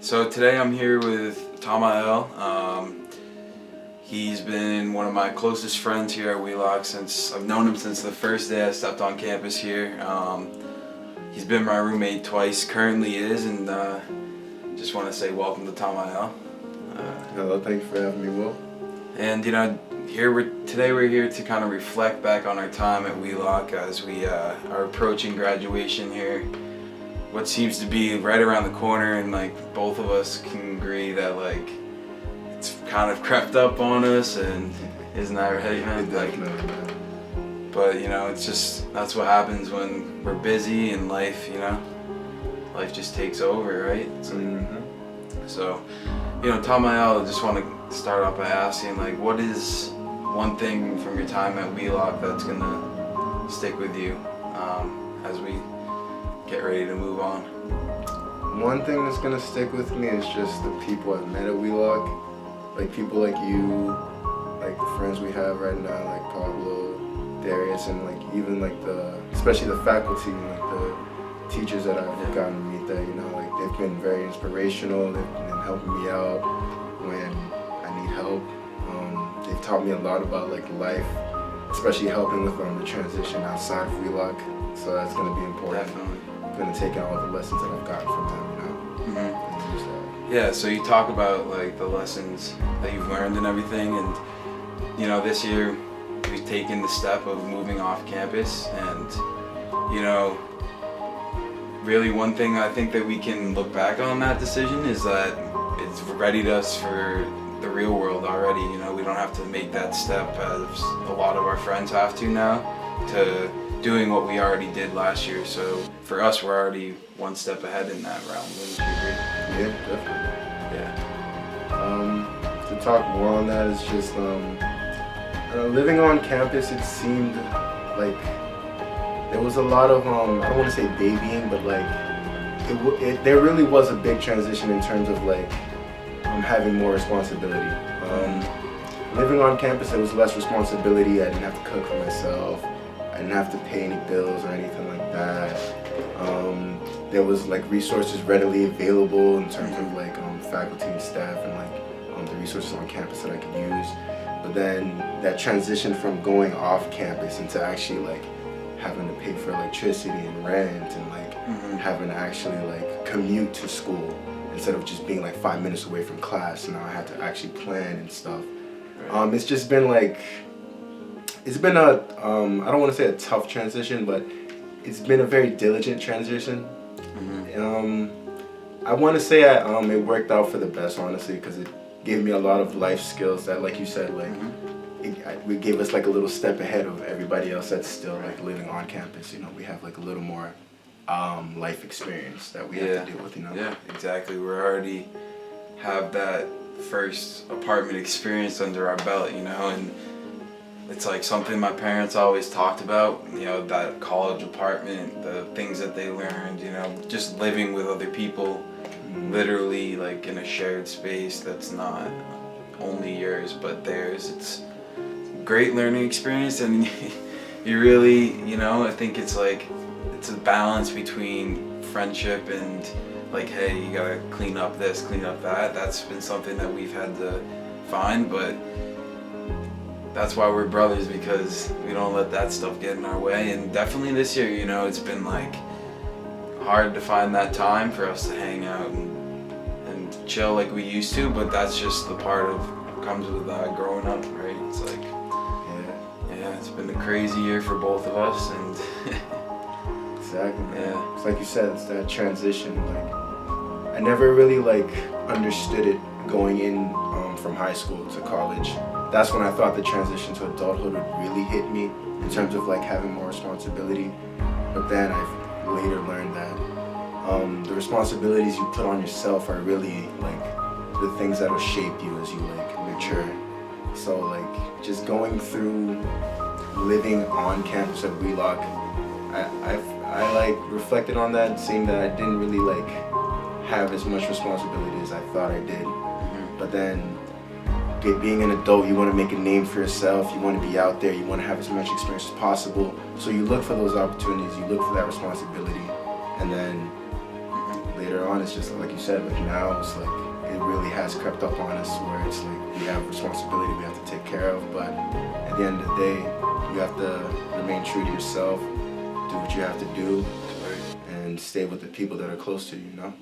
So today I'm here with Tamael. He's been one of my closest friends here at Wheelock since I've known him since the first day I stepped on campus here. He's been my roommate twice, currently is, and just want to say welcome to Tamael. Hello, thank you for having me, Will. And today we're here to kind of reflect back on our time at Wheelock as we are approaching graduation here. What seems to be right around the corner, and like both of us can agree that like it's kind of crept up on us, and isn't that right, man? But it's just, that's what happens when we're busy and life just takes over, right? So, Tamael, I just want to start off by asking, like, what is one thing from your time at Wheelock that's gonna stick with you as we get ready to move on? One thing that's gonna stick with me is just the people I've met at Wheelock. Like people like you, like the friends we have right now, like Pablo, Darius, and like even like especially the faculty and like the teachers that I've gotten to meet there, like they've been very inspirational. They've been helping me out when I need help. They've taught me a lot about like life, especially helping with the transition outside of Wheelock. So that's gonna be important. Definitely. I'm gonna take out all the lessons that I've gotten from them, and use that. Yeah, so you talk about like the lessons that you've learned and everything, and this year we've taken the step of moving off campus, and really one thing I think that we can look back on that decision is that it's readied us for the real world already. We don't have to make that step as a lot of our friends have to now, to doing what we already did last year. So for us, we're already one step ahead in that realm. Wouldn't you agree? Yeah, definitely. Yeah. To talk more on that, it's just living on campus. It seemed like there was a lot of I don't want to say babying, but like there really was a big transition in terms of like having more responsibility. Living on campus, there was less responsibility. I didn't have to cook for myself. I didn't have to pay any bills or anything like that. There was like resources readily available in terms of like faculty and staff, and like the resources on campus that I could use. But then that transition from going off campus into actually like having to pay for electricity and rent, and like having to actually like commute to school instead of just being like 5 minutes away from class. Now I had to actually plan and stuff. It's just been like, it's been I don't want to say a tough transition, but it's been a very diligent transition. I want to say it worked out for the best, honestly, because it gave me a lot of life skills that, like you said, like it gave us like a little step ahead of everybody else that's still like living on campus. We have like a little more life experience that we have to deal with. Yeah, exactly. We already have that first apartment experience under our belt, and it's like something my parents always talked about, that college apartment, the things that they learned, just living with other people, literally like in a shared space that's not only yours but theirs. It's a great learning experience, and you really, I think it's like, it's a balance between friendship and like, hey, you gotta clean up this, clean up that. That's been something that we've had to find, but that's why we're brothers, because we don't let that stuff get in our way. And definitely this year, it's been like hard to find that time for us to hang out and chill like we used to, but that's just the part of comes with growing up, right? It's like, yeah, it's been a crazy year for both of us, and exactly, man. Yeah. It's like you said, it's that transition. Like I never really like understood it going in from high school to college. That's when I thought the transition to adulthood would really hit me in terms of like having more responsibility. But then I've later learned that the responsibilities you put on yourself are really like the things that'll shape you as you like mature. So like just going through living on campus at Wheelock, I like reflected on that, seeing that I didn't really like have as much responsibility as I thought I did. But then being an adult, you want to make a name for yourself, you want to be out there, you want to have as much experience as possible. So you look for those opportunities, you look for that responsibility, and then later on, it's just like you said, like now it's like it really has crept up on us where it's like we have responsibility we have to take care of, but at the end of the day, you have to remain true to yourself, do what you have to do, and stay with the people that are close to you, you know?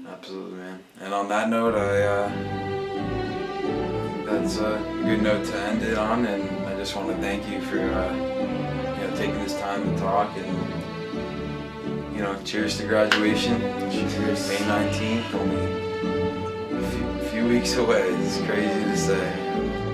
Absolutely, man. And on that note, I think that's a good note to end it on, and I just want to thank you for taking this time to talk, and cheers to graduation. Cheers. May 19th, only a few weeks away. It's crazy to say.